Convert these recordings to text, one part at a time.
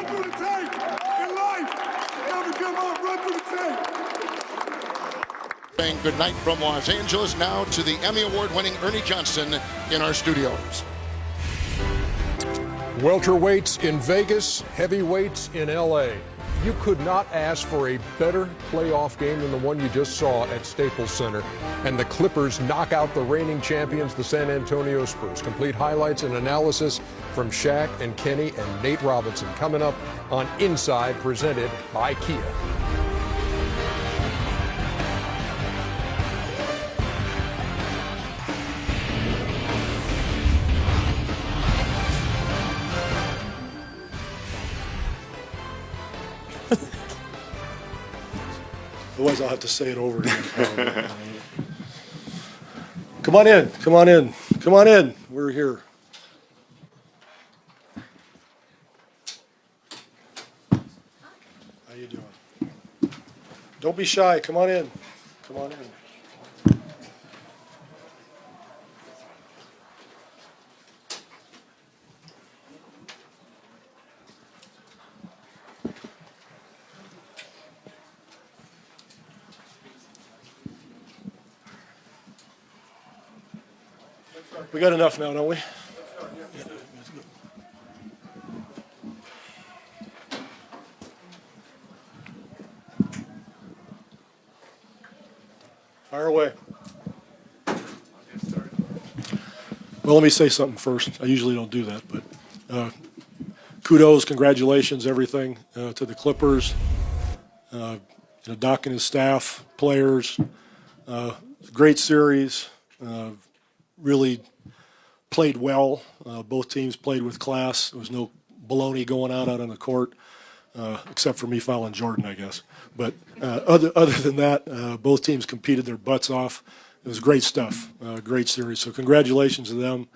Run through the tape. In life, never give up. Run through the tape. Saying good night from Los Angeles. Now to the Emmy Award-winning Ernie Johnson in our studios. Welterweights in Vegas, heavyweights in L.A. You could not ask for a better playoff game than the one you just saw at Staples Center. And the Clippers knock out the reigning champions, the San Antonio Spurs. Complete highlights and analysis from Shaq and Kenny and Nate Robinson coming up on Inside, presented by Kia. Otherwise, I'll have to say it over again. Come on in. Come on in. Come on in. We're here. How you doing? Don't be shy. Come on in. Come on in. We got enough now, don't we? Fire away. Well, let me say something first. I usually don't do that, but kudos, congratulations, everything to the Clippers, Doc and his staff, players. Great series. Really played well. Both teams played with class. There was no baloney going out on the court, except for me fouling Jordan, I guess. But other than that, both teams competed their butts off. It was great stuff, great series. So congratulations to them.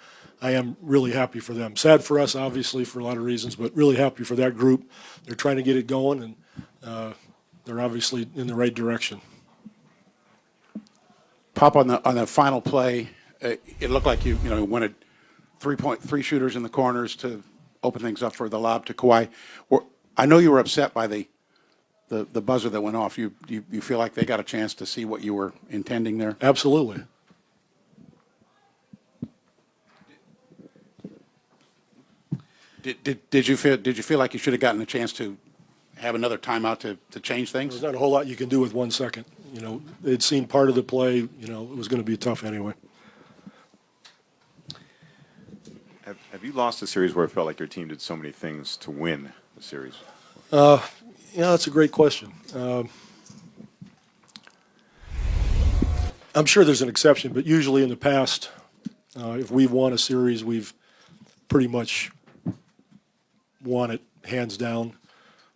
I am really happy for them. Sad for us, obviously, for a lot of reasons, but really happy for that group. They're trying to get it going, and they're obviously in the right direction. Pop, on the final play, it looked like you wanted three shooters in the corners to open things up for the lob to Kawhi. I know you were upset by the buzzer that went off. You feel like they got a chance to see what you were intending there? Absolutely. Did you feel like you should have gotten a chance to have another timeout to change things? There's not a whole lot you can do with 1 second. They'd seen part of the play. It was going to be tough anyway. Have you lost a series where it felt like your team did so many things to win the series? That's a great question. I'm sure there's an exception, but usually in the past, if we've won a series, we've pretty much won it hands down.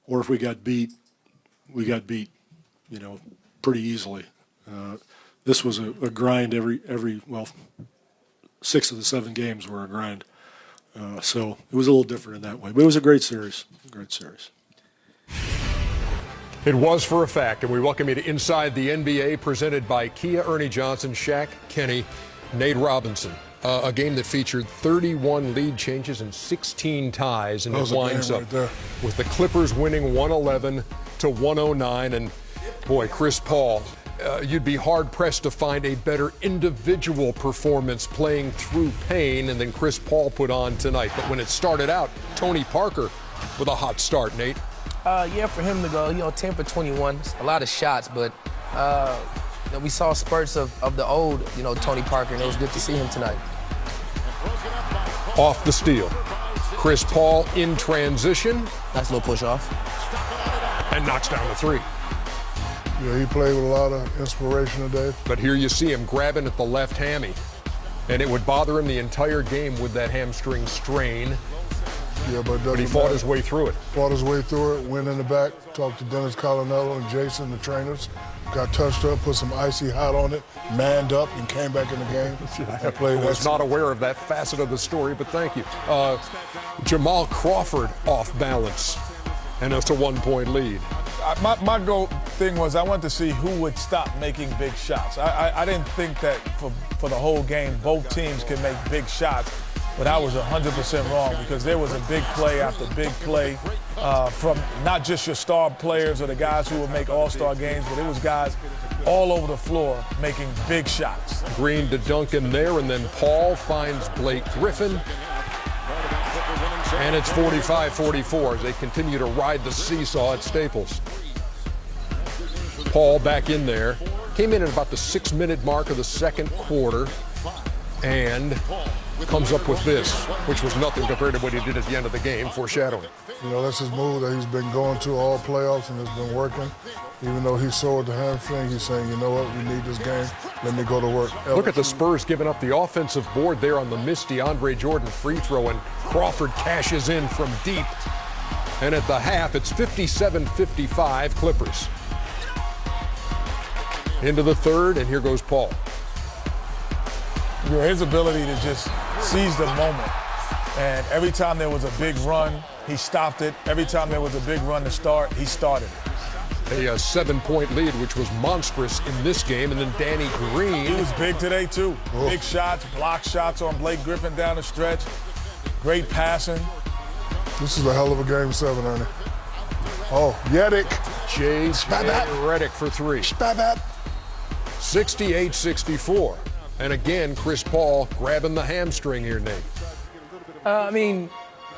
Or if we got beat, pretty easily. This was a grind every 6 of the 7 games were a grind. So it was a little different in that way. But it was a great series. Great series. It was for a fact, and we welcome you to Inside the NBA, presented by Kia. Ernie Johnson, Shaq, Kenny, Nate Robinson. A game that featured 31 lead changes and 16 ties, and it winds up with the Clippers winning 111 to 109. And boy, Chris Paul, you'd be hard-pressed to find a better individual performance playing through pain than Chris Paul put on tonight. But when it started out, Tony Parker with a hot start, Nate. For him to go, 10 for 21, a lot of shots, but we saw spurts of the old, Tony Parker, and it was good to see him tonight. Off the steal. Chris Paul in transition. Nice little push off. And knocks down the three. Yeah, he played with a lot of inspiration today. But here you see him grabbing at the left hammy. And it would bother him the entire game with that hamstring strain. Yeah, but he fought his way through it. Fought his way through it, went in the back, talked to Dennis Colanello and Jason, the trainers. Got touched up, put some icy hot on it, manned up, and came back in the game. I was not aware of that facet of the story, but thank you. Jamal Crawford off balance, and it's a 1-point lead. My goal thing was I wanted to see who would stop making big shots. I didn't think that for the whole game both teams could make big shots. but I was 100% wrong because there was a big play after big play from not just your star players or the guys who would make all-star games, but it was guys all over the floor making big shots. Green to Duncan there, and then Paul finds Blake Griffin. And it's 45-44 as they continue to ride the seesaw at Staples. Paul back in there. Came in at about the 6-minute mark of the second quarter and comes up with this, which was nothing compared to what he did at the end of the game, foreshadowing. You know, that's his move that he's been going to all playoffs and it's been working. Even though he's sore with the hamstring, he's saying, you know what, we need this game. Let me go to work. Look at the Spurs giving up the offensive board there on the misty Andre Jordan free throw, and Crawford cashes in from deep. And at the half, it's 57-55 Clippers. Into the third, and here goes Paul. His ability to just seize the moment. And every time there was a big run, he stopped it. Every time there was a big run to start, he started it. A 7-point lead, which was monstrous in this game. And then Danny Green. He was big today, too. Oh. Big shots, block shots on Blake Griffin down the stretch. Great passing. This is a hell of a game 7, Ernie. Oh, Yedick. J.J. Redick for three. 68-64. And again, Chris Paul grabbing the hamstring here, Nate. I mean,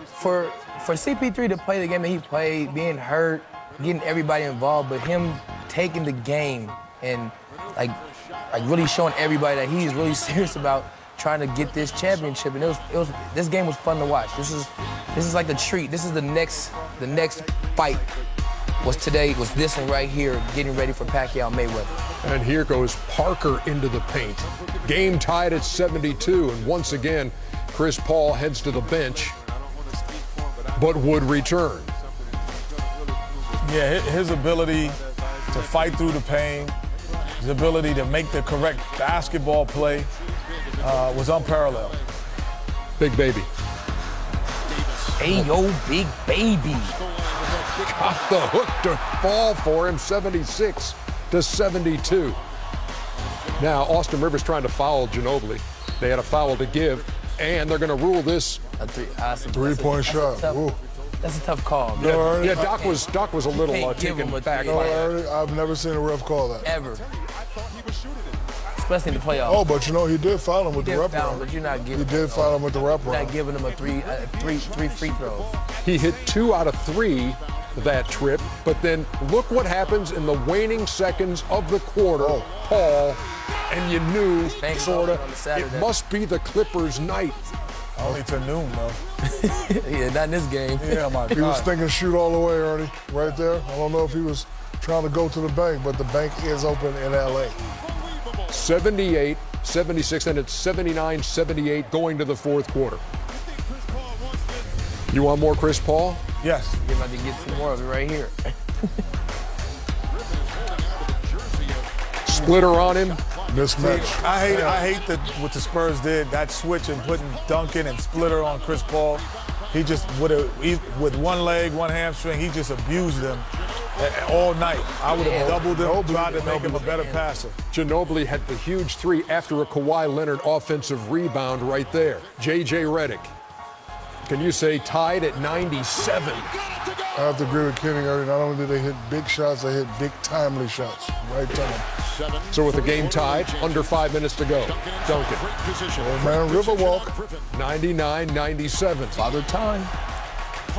for CP3 to play the game that he played, being hurt, getting everybody involved, but him taking the game and like really showing everybody that he's really serious about trying to get this championship. And this game was fun to watch. This is like a treat. This is the next fight. Was this one right here, getting ready for Pacquiao Mayweather. And here goes Parker into the paint. Game tied at 72, and once again, Chris Paul heads to the bench, but would return. Yeah, his ability to fight through the pain, his ability to make the correct basketball play was unparalleled. Big baby. Hey, yo, big baby. Got the hook to fall for him, 76-72. Now, Austin Rivers trying to foul Ginobili. They had a foul to give, and they're going to rule this. A Three-point shot. That's a tough call. Yeah, Doc was a little taken back. Ernie, I've never seen a ref call that. Ever. Especially in the playoffs. Oh, but you know, he did foul him with the wraparound. But you're not giving. He did foul him with the wraparound. Not giving him a three free throws. He hit 2 out of 3 that trip, but then look what happens in the waning seconds of the quarter, Paul, and you knew, sort of, it must be the Clippers' night. Only to noon, though. Yeah, not in this game. Yeah, my God. He was thinking shoot all the way, Ernie, right there. I don't know if he was trying to go to the bank, but the bank is open in L.A. 78-76, and it's 79-78 going to the fourth quarter. You want more Chris Paul? Yes. You're about to get some more of it right here. Splitter on him. Mismatch. I hate that what the Spurs did, that switch and putting Duncan and Splitter on Chris Paul. He just, with one leg, one hamstring, he just abused them all night. I would have doubled him, tried to make him a better passer. Ginobili had the huge 3 after a Kawhi Leonard offensive rebound right there. J.J. Redick. Can you say tied at 97? I have to agree with Kenny, Ernie. Not only did they hit big shots, they hit big timely shots. Right time. So with the game tied, under 5 minutes to go, Duncan. Oh, man, Riverwalk. 99-97. Father time.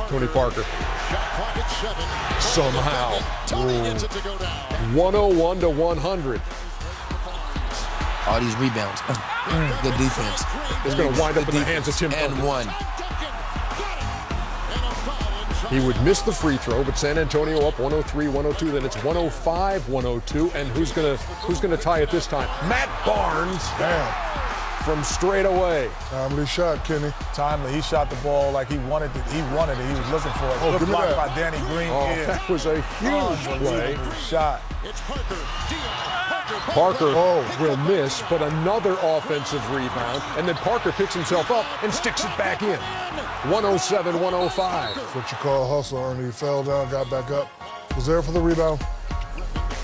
Tony Parker. Somehow. 101-100. All these rebounds. Good defense. It's going to wind up in the hands of Tim Duncan. And one. He would miss the free throw, but San Antonio up 103-102. Then it's 105-102. And who's gonna tie it this time? Matt Barnes. Damn. From straight away. Timely shot, Kenny. Timely. He shot the ball like he wanted it. He was looking for it. Good block by Danny Green. Oh, that was a huge play. Shot. Parker will miss, but another offensive rebound. And then Parker picks himself up and sticks it back in. 107-105. That's what you call a hustle, Ernie. He fell down, got back up. Was there for the rebound.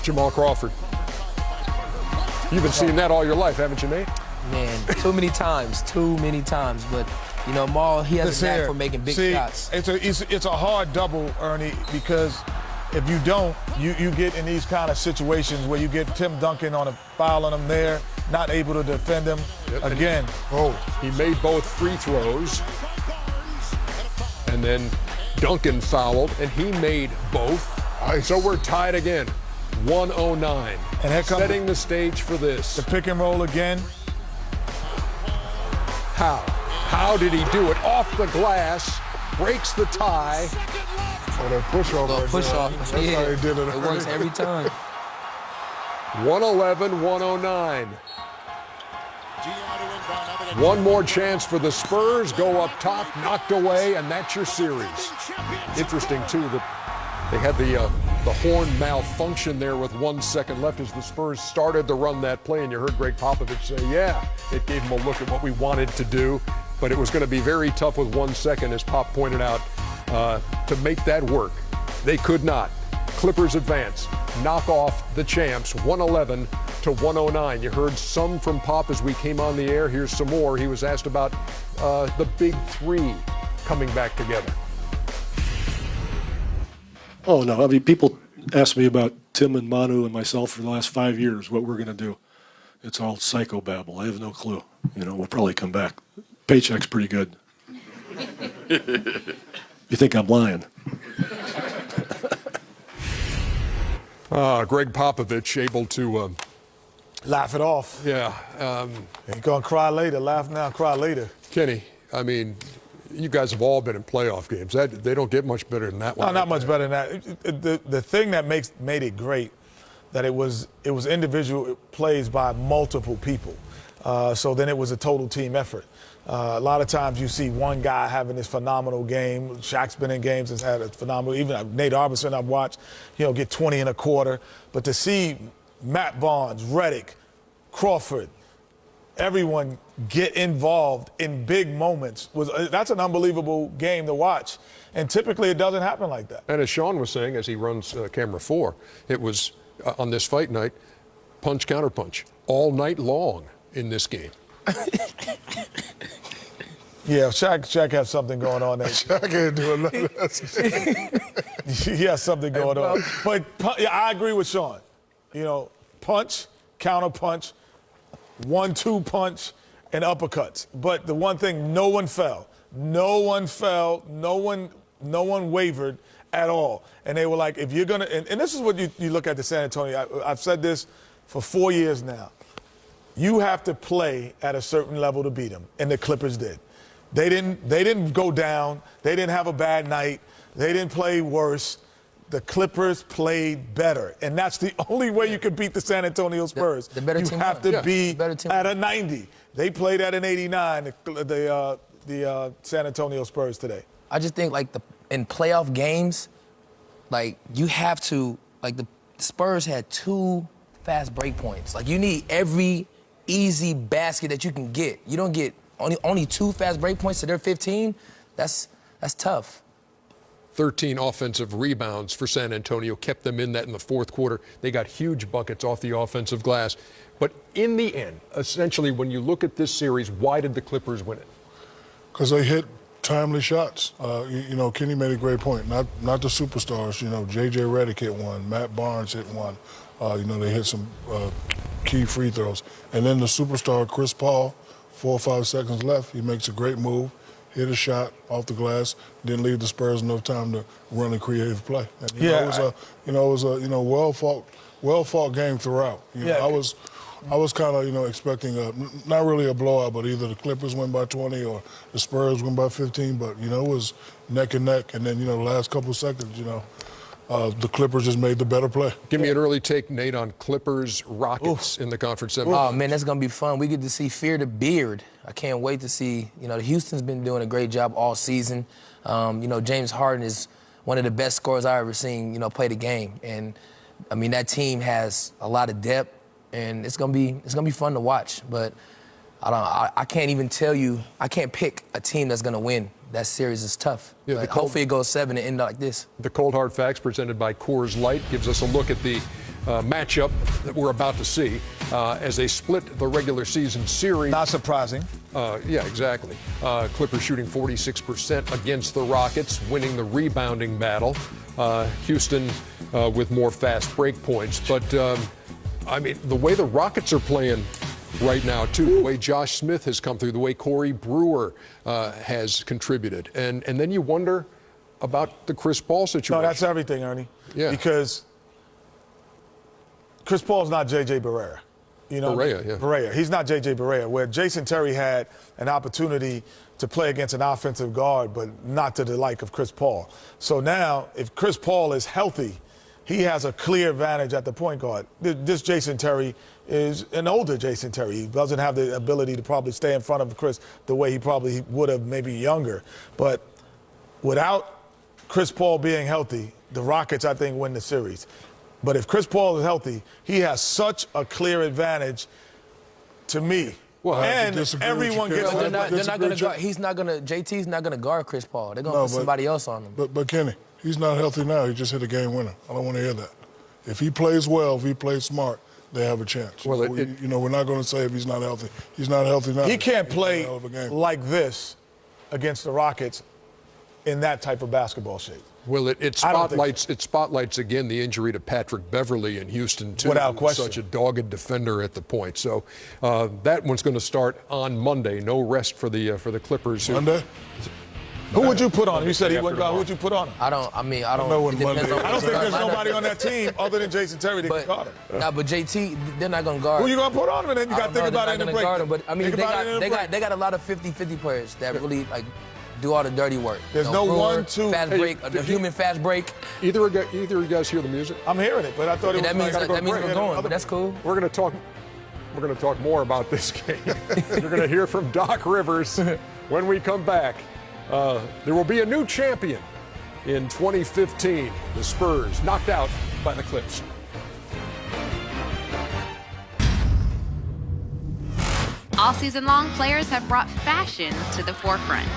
Jamal Crawford. You've been seeing that all your life, haven't you, Nate? Man, too many times. But, you know, Marv, he has a knack for making big shots. It's a hard double, Ernie, because if you don't, you get in these kind of situations where you get Tim Duncan on a foul on him there, not able to defend him. Again. He made both free throws. And then Duncan fouled, and he made both. So we're tied again. 109. And here comes setting the stage for this. The pick and roll again. How did he do it? Off the glass, breaks the tie. Oh, that push-off. Push-off. That's how he did it. It works every time. 111, 109. One more chance for the Spurs. Go up top, knocked away, and that's your series. Interesting, too, that they had the horn malfunction there with 1 second left as the Spurs started to run that play, and you heard Gregg Popovich say, yeah, it gave him a look at what we wanted to do, but it was going to be very tough with 1 second, as Pop pointed out, to make that work. They could not. Clippers advance, knock off the champs, 111 to 109. You heard some from Pop as we came on the air. Here's some more. He was asked about the big three coming back together. Oh, no. I mean, people ask me about Tim and Manu and myself for the last 5 years, what we're going to do. It's all psychobabble. I have no clue. You know, we'll probably come back. Paycheck's pretty good. You think I'm lying? Gregg Popovich able to laugh it off. Yeah. Ain't gonna cry later. Laugh now, cry later. Kenny, I mean, you guys have all been in playoff games. They don't get much better than that one. No, not much better than that. The thing that made it great, that it was individual plays by multiple people. So then it was a total team effort. A lot of times you see one guy having this phenomenal game. Shaq's been in games and had a phenomenal. Even Nate Robinson I've watched, get 20 and a quarter. But to see Matt Barnes, Redick, Crawford, everyone get involved in big moments that's an unbelievable game to watch. And typically it doesn't happen like that. And as Sean was saying, as he runs camera 4, it was on this fight night, punch counter punch all night long in this game. Yeah, Shaq has something going on there. Shaq ain't doing nothing else. He has something going on. But I agree with Sean. Punch, counter punch, 1-2 punch, and uppercuts. But the one thing, no one fell. No one fell. No one wavered at all. And they were like, if you're gonna, and this is what you look at the San Antonio. I've said this for 4 years now. You have to play at a certain level to beat them, and the Clippers did. They didn't go down. They didn't have a bad night. They didn't play worse. The Clippers played better, and that's the only way you can beat the San Antonio Spurs. The better you team have won. to be at a 90. They played at an 89. The San Antonio Spurs today. I just think in playoff games, you have to the Spurs had 2 fast break points. You need every easy basket that you can get. You don't get only 2 fast break points to their 15. That's tough. 13 offensive rebounds for San Antonio, kept them in that in the fourth quarter. They got huge buckets off the offensive glass. But in the end, essentially, when you look at this series, why did the Clippers win it? Because they hit timely shots. Kenny made a great point. Not the superstars. J.J. Redick hit one. Matt Barnes hit one. They hit some key free throws. And then the superstar, Chris Paul, 4 or 5 seconds left. He makes a great move, hit a shot off the glass, didn't leave the Spurs enough time to run a creative play. And, it was a well fought game throughout. I was kind of expecting not really a blowout, but either the Clippers win by 20 or the Spurs win by 15. But it was neck and neck, and then the last couple of seconds, the Clippers just made the better play. Give me an early take, Nate, on Clippers-Rockets in the conference semifinals. Oh, man, that's going to be fun. We get to see Fear the Beard. I can't wait to see, Houston's been doing a great job all season. James Harden is one of the best scorers I've ever seen, play the game. And, that team has a lot of depth, and it's going to be fun to watch. But I can't even tell you, I can't pick a team that's going to win. That series is tough. Yeah, hopefully it goes 7 and end like this. The Cold Hard Facts presented by Coors Light gives us a look at the matchup that we're about to see. as they split the regular season series. Not surprising. Yeah, exactly. Clippers shooting 46% against the Rockets, winning the rebounding battle. Houston with more fast break points. But, I mean, the way the Rockets are playing right now, too, the way Josh Smith has come through, the way Corey Brewer has contributed. And then you wonder about the Chris Paul situation. No, that's everything, Ernie. Yeah. Because Chris Paul's not J.J. Barea. You know, Barea, yeah. Barea. He's not J.J. Barea, where Jason Terry had an opportunity to play against an offensive guard, but not to the like of Chris Paul. So now, if Chris Paul is healthy, he has a clear advantage at the point guard. This Jason Terry is an older Jason Terry. He doesn't have the ability to probably stay in front of Chris the way he probably would have maybe younger. But without Chris Paul being healthy, the Rockets, I think, win the series. But if Chris Paul is healthy, he has such a clear advantage to me. Well, and everyone gets. They're not going to guard. JT's not going to guard Chris Paul. They're going to put somebody else on him. But Kenny, he's not healthy now. He just hit a game winner. I don't want to hear that. If he plays well, if he plays smart, they have a chance. Well, we're not going to say if he's not healthy. He's not healthy now. He can't play like this against the Rockets in that type of basketball shape. Well, it spotlights again the injury to Patrick Beverley in Houston, too. Without question. Such a dogged defender at the point. So that one's going to start on Monday. No rest for the Clippers. Monday? Who would you put on him? You said he wouldn't go. Who would you put on him? I don't know when Monday is. I don't think there's nobody on that team other than Jason Terry that can guard him. Nah, but JT, they're not going to guard. Who you going to put on him? And then you got to think about it in the break. Guard him, but I mean, they got a lot of 50-50 players that really do all the dirty work. There's no Brewer, 1-2 fast break, the human fast break. Either of you guys hear the music? I'm hearing it, but I thought it was that means we're going. But that's cool. We're going to talk more about this game. You're going to hear from Doc Rivers when we come back. There will be a new champion in 2015. The Spurs knocked out by the Clips. All season long, players have brought fashion to the forefront.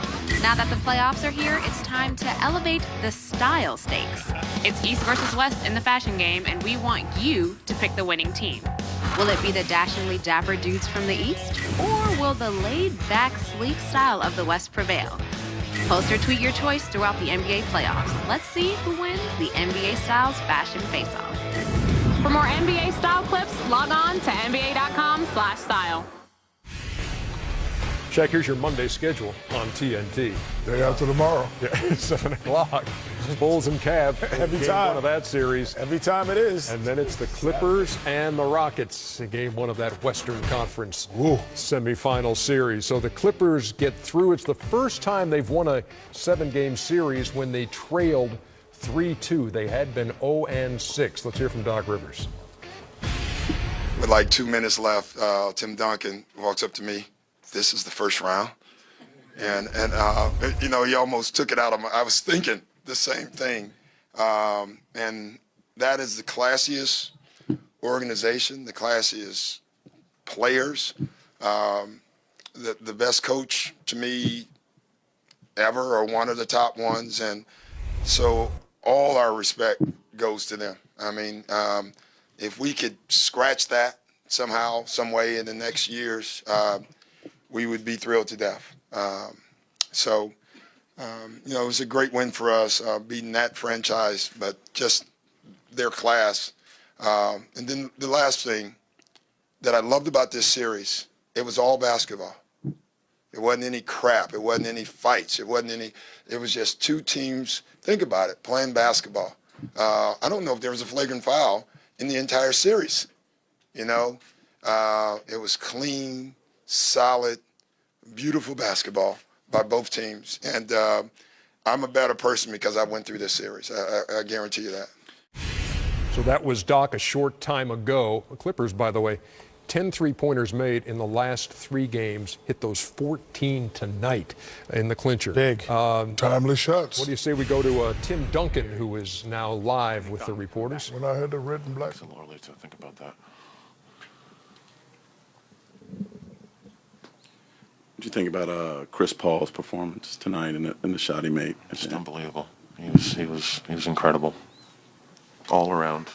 Now that the playoffs are here, it's time to elevate the style stakes. It's East versus West in the fashion game, and we want you to pick the winning team. Will it be the dashingly dapper dudes from the East, or will the laid-back, sleek style of the West prevail? Post or tweet your choice throughout the NBA playoffs. Let's see who wins the NBA Styles Fashion Face-Off. For more NBA style clips, log on to nba.com/style. Shaq, here's your Monday schedule on TNT. Day after tomorrow. Yeah, 7 o'clock. Bulls and Cavs. Every game time. one of that series. Every time it is. And then it's the Clippers and the Rockets in game one of that Western Conference semifinal series. So the Clippers get through. It's the first time they've won a 7-game series when they trailed 3-2. They had been 0-6. Let's hear from Doc Rivers. With like 2 minutes left, Tim Duncan walks up to me. This is the first round. And he almost took it out of my, I was thinking the same thing. And that is the classiest organization, the classiest players, the best coach to me ever, or one of the top ones. And so all our respect goes to them. I mean, if we could scratch that somehow, some way in the next years, we would be thrilled to death. It was a great win for us, beating that franchise, but just their class. And then the last thing that I loved about this series, it was all basketball. It wasn't any crap. It wasn't any fights. It was just two teams, think about it, playing basketball. I don't know if there was a flagrant foul in the entire series. It was clean, solid, beautiful basketball by both teams. And I'm a better person because I went through this series. I guarantee you that. So that was Doc a short time ago. The Clippers, by the way, 10 3-pointers made in the last 3 games, hit those 14 tonight in the clincher. Big. Timely shots. What do you say we go to Tim Duncan, who is now live with the reporters? When I had the red and black. It's a little early to think about that. What do you think about Chris Paul's performance tonight and the shot he made? Just unbelievable. He was incredible, all around.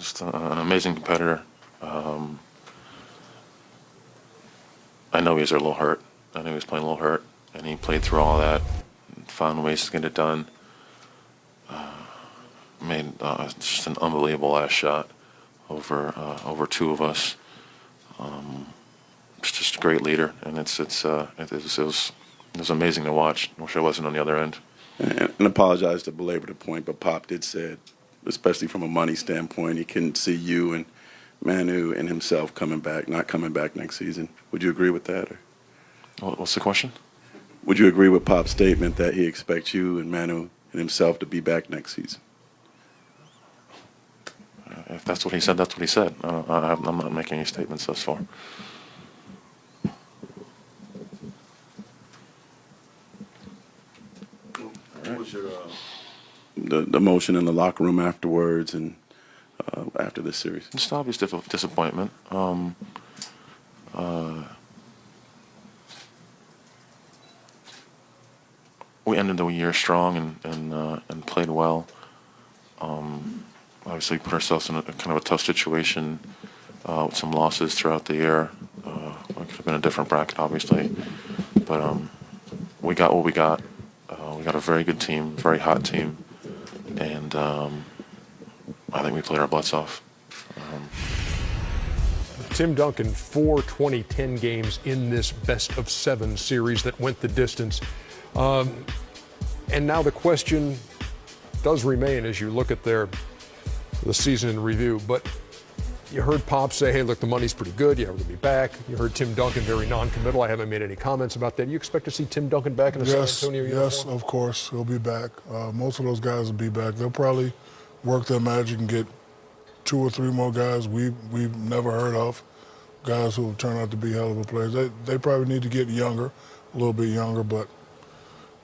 Just an amazing competitor. I know he was a little hurt. I knew he was playing a little hurt, and he played through all that, and found ways to get it done. Made just an unbelievable last shot over two of us. Just a great leader, and it was amazing to watch. I wish I wasn't on the other end. And apologize to belabor the point, but Pop did say, especially from a money standpoint, he couldn't see you and Manu and himself not coming back next season. Would you agree with that? Or? What's the question? Would you agree with Pop's statement that he expects you and Manu and himself to be back next season? If that's what he said, that's what he said. I'm not making any statements thus far. What was your the motion in the locker room afterwards and after this series? Just obvious disappointment. We ended the year strong and played well. Obviously, put ourselves in a kind of a tough situation with some losses throughout the year. It could have been a different bracket, obviously, but we got what we got. We got a very good team, very hot team, and I think we played our butts off. Tim Duncan, 4 2010 games in this best-of-7 series that went the distance. And now the question does remain as you look at the season in review. But you heard Pop say, hey, look, the money's pretty good. Yeah, we're going to be back. You heard Tim Duncan very non-committal. I haven't made any comments about that. You expect to see Tim Duncan back in the San Antonio uniform? Yes, of course. He'll be back. Most of those guys will be back. They'll probably work their magic and get 2 or 3 more guys we've never heard of, guys who will turn out to be hell of a players. They probably need to get younger, a little bit younger, but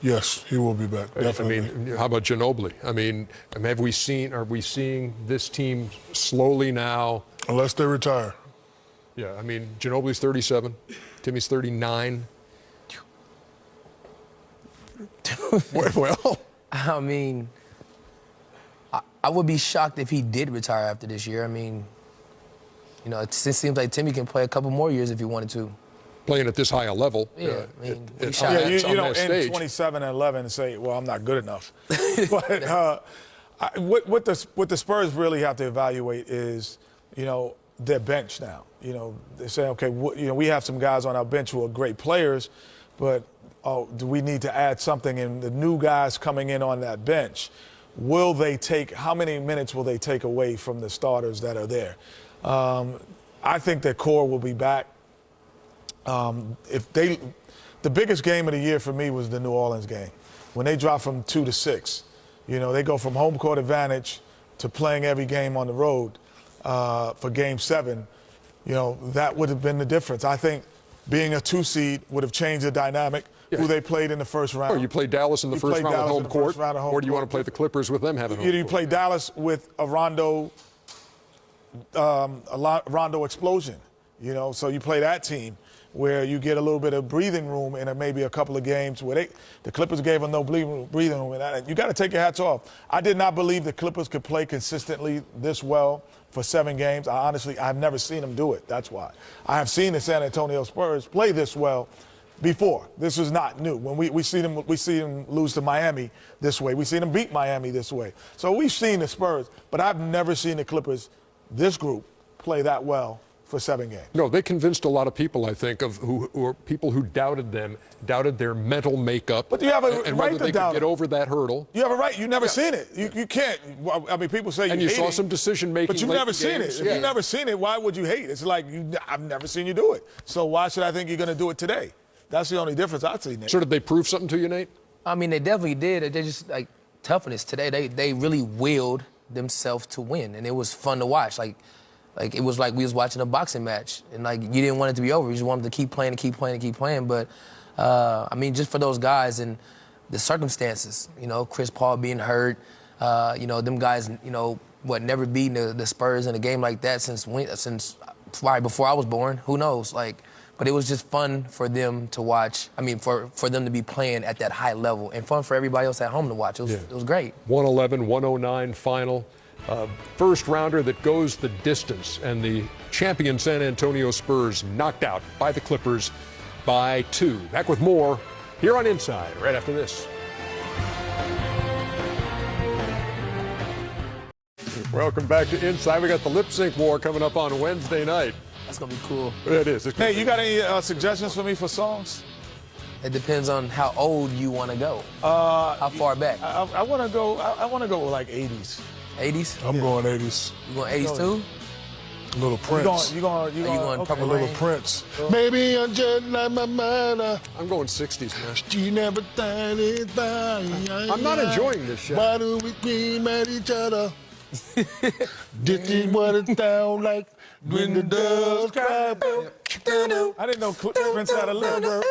yes, he will be back, definitely. I mean, how about Ginobili? I mean, are we seeing this team slowly now? Unless they retire. Yeah, I mean, Ginobili's 37, Timmy's 39. Well, I mean, I would be shocked if he did retire after this year. I mean, you know, it seems like Timmy can play a couple more years if he wanted to. Playing at this high a level. Yeah, I mean, you don't end 27 and 11 and say, well, I'm not good enough. But what the Spurs really have to evaluate is, you know, their bench now. You know, they say, okay, we have some guys on our bench who are great players, but do we need to add something? And the new guys coming in on that bench, how many minutes will they take away from the starters that are there? I think that core will be back. The biggest game of the year for me was the New Orleans game. When they dropped from 2 to 6, you know, they go from home court advantage to playing every game on the road for game 7. You know, that would have been the difference. I think being a 2 seed would have changed the dynamic, who they played in the first round. Or you play Dallas in the first round with home court, or do you want to play the Clippers with them having home court? You play Dallas with a Rondo explosion, you know, so you play that team where you get a little bit of breathing room in maybe a couple of games where the Clippers gave them no breathing room. And you got to take your hats off. I did not believe the Clippers could play consistently this well for 7 games. I've never seen them do it. That's why. I have seen the San Antonio Spurs play this well before. This is not new. When we see them lose to Miami this way. We see them beat Miami this way. So we've seen the Spurs, but I've never seen the Clippers, this group, play that well for 7 games. No, they convinced a lot of people, I think, who are people who doubted them, doubted their mental makeup. But you have a and right whether to they doubt could get over that hurdle. You have a right. You've never seen it. You can't. I mean, people say and you saw some decision making. But you've never seen it. If you've never seen it, why would you hate it? It's like I've never seen you do it. So why should I think you're going to do it today? That's the only difference I see, Nate. So did they prove something to you, Nate? I mean, they definitely did. They just like toughness today. They really willed themselves to win, and it was fun to watch. Like it was like we was watching a boxing match, and like you didn't want it to be over. You just wanted to keep playing and keep playing and keep playing. But I mean, just for those guys and the circumstances, you know, Chris Paul being hurt, you know, them guys, you know, never beating the Spurs in a game like that since right before I was born. Who knows? But it was just fun for them to watch. I mean, for them to be playing at that high level, and fun for everybody else at home to watch. It was great. 111-109 final. First rounder that goes the distance, and the champion San Antonio Spurs knocked out by the Clippers by 2. Back with more here on Inside right after this. Welcome back to Inside. We got the lip sync war coming up on Wednesday night. That's gonna be cool. It is. Hey, you got any suggestions for me for songs? It depends on how old you want to go. How far back? I want to go. I want to go like 80s. 80s? I'm going 80s. You going 80s too? A little Prince. You going A Purple little Rain? Prince. Maybe I'm just like my mother. I'm going 60s, man. She never thought it by. I'm not enjoying this shit. Why do we scream at each other? This is what it sounds like when the doves cry. I didn't know Prince had a lip.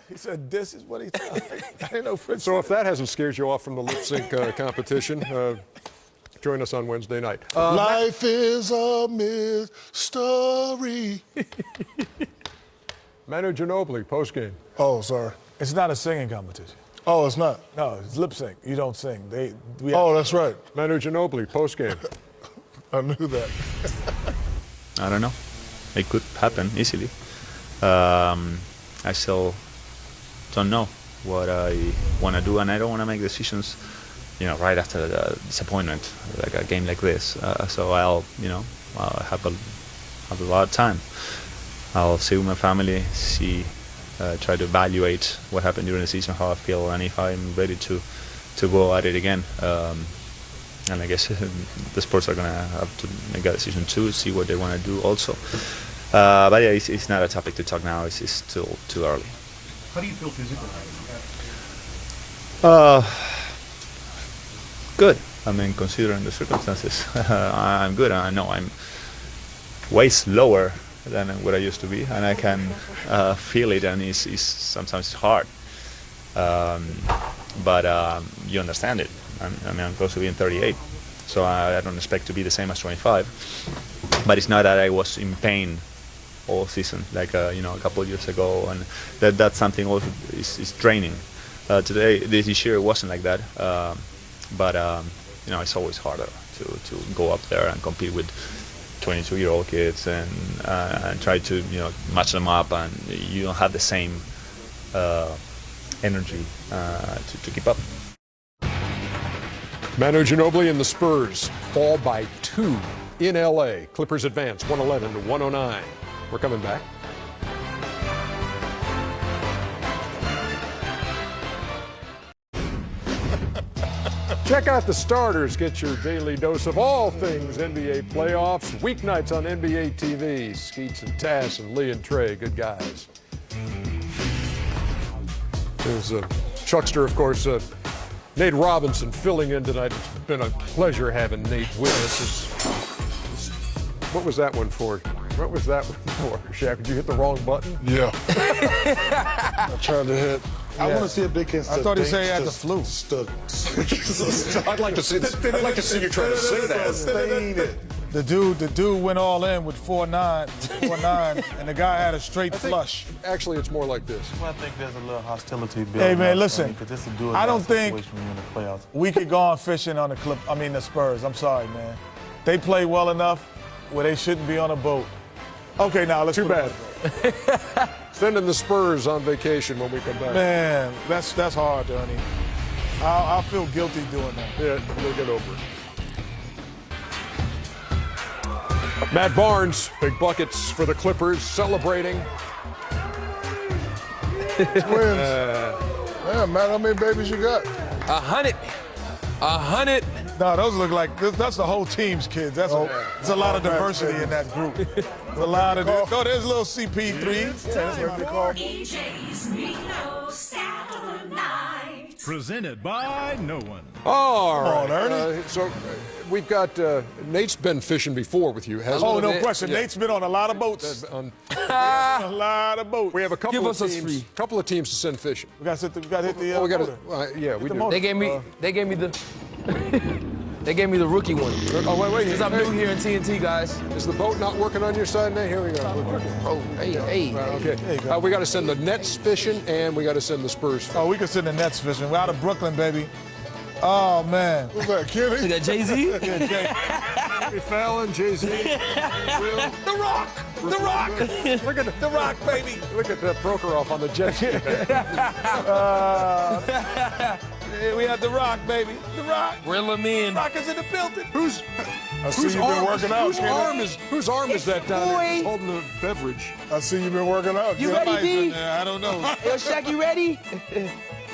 He said, "This is what he thought." I didn't know Prince. So if that hasn't scared you off from the lip sync competition, join us on Wednesday night. Life is a mystery. Manu Ginobili, postgame. Oh, sorry. It's not a singing competition. Oh, it's not. No, it's lip sync. You don't sing. Oh, that's right. Manu Ginobili, postgame. I knew that. I don't know. It could happen easily. I still don't know what I want to do, and I don't want to make decisions, right after the disappointment, like a game like this. So I'll have a lot of time. I'll see with my family, try to evaluate what happened during the season, how I feel, and if I'm ready to go at it again. And I guess the Spurs are going to have to make a decision too, see what they want to do also. But yeah, it's not a topic to talk now. It's still too early. How do you feel physically? Good. I mean, considering the circumstances, I'm good. I know I'm way slower than what I used to be, and I can feel it, and it's sometimes hard. But you understand it. I'm close to being 38, so I don't expect to be the same as 25. But it's not that I was in pain all season, like a couple of years ago, and that's something also is draining. This year it wasn't like that, but it's always harder to go up there and compete with 22-year-old kids and try to match them up, and you don't have the same energy to keep up. Manu Ginobili and the Spurs fall by 2 in LA. Clippers advance 111-109. We're coming back. Check out the starters. Get your daily dose of all things NBA playoffs. Weeknights on NBA TV. Skeets and Tass and Lee and Trey. Good guys. There's Chuckster, of course. Nate Robinson filling in tonight. It's been a pleasure having Nate with us. What was that one for? What was that one for? Shaq, did you hit the wrong button? Yeah. I tried to hit. I want to see a big hit. I thought he said he had the flu. I'd like to see that. I'd like to see you try to say that. The dude went all in with 4-9, and the guy had a straight flush. Actually, it's more like this. Well, I think there's a little hostility building. Hey man, listen. I don't think when you're in the playoffs. we could go on fishing on the Spurs. I'm sorry, man. They play well enough where they shouldn't be on a boat. Okay, now let's. Too bad. Sending the Spurs on vacation when we come back. Man, that's hard, Ernie. I'll feel guilty doing that. Yeah, we'll get over it. Matt Barnes, big buckets for the Clippers, celebrating. Twins. Yeah, Matt, how many babies you got? 100. 100. No, those look like that's the whole team's kids. There's a lot of diversity in that group. There's a lot of there's little CP3. Presented by no one. All right. Come on, Ernie. So we've got Nate's been fishing before with you, hasn't he? Oh, no question. Yeah. Nate's been on a lot of boats. A lot of boats. We have a couple of teams to send fishing. We got to hit the. We do. They gave me the rookie one. Oh wait. Because I'm new here in TNT, guys. Is the boat not working on your side, Nate? Here we go. Oh, hey. Okay. We got to send the Nets fishing, and we got to send the Spurs fishing. Oh, we can send the Nets fishing. We're out of Brooklyn, baby. Oh, man. Who's that, Kenny? Is that Jay-Z? Jimmy Fallon, Jay-Z. The Rock! The Rock! Look at The Rock, baby! Look at Prokhorov on the jet ski. We have The Rock, baby. The Rock. Reel him in. Rock is in the building. Whose I see you've been working out, Kenny. Whose arm is that down there? He's holding a beverage. I see you've been working out. You Kenny. ready, Somebody's B? in there. I don't know. Yo, Shaq, you ready?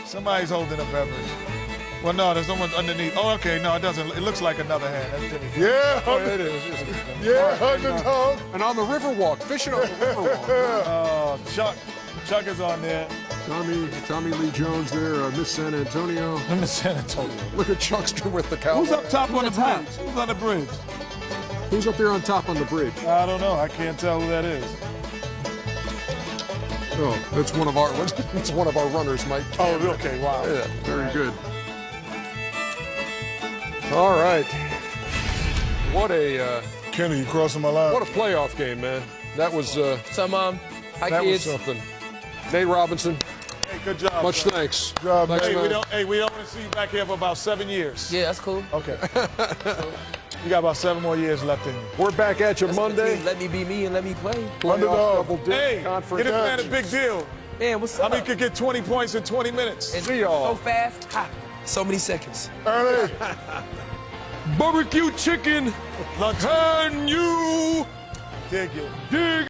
Somebody's holding a beverage. Well, no, there's someone underneath. Oh, okay. No, it doesn't. It looks like another hand. That's Jimmy. Yeah, Oh, it is. yeah, underdog. And on the Riverwalk, fishing on the Riverwalk. Chuck is on there. Tommy Lee Jones there, Miss San Antonio. Miss San Antonio. Look at Chuckster with the Cowboys. Who's up top on the bridge? Who's on the bridge? Who's up there on top on the bridge? I don't know. I can't tell who that is. Oh, that's one of our runners, Mike. Oh, okay. Wow. Yeah, very good. All right. What a Kenny, you crossing my line. what a playoff game, man. That was So, hi, that was kids. something. Nate Robinson, Hey, good job. much son. thanks. Good job, Thanks, man. man. We don't want to see you back here for about 7 years. Yeah, that's cool. Okay. You got about 7 more years left in you. We're back at you That's what the Monday. team- Let me be me and let me play. Playoff double dip Hey, conference. get this man a big deal. Man, what's I up? mean, he could get 20 points in 20 minutes. And See y'all. so fast. Ha, so many seconds. Ernie. Barbecue chicken. Lunch. Can you Dig it. dig?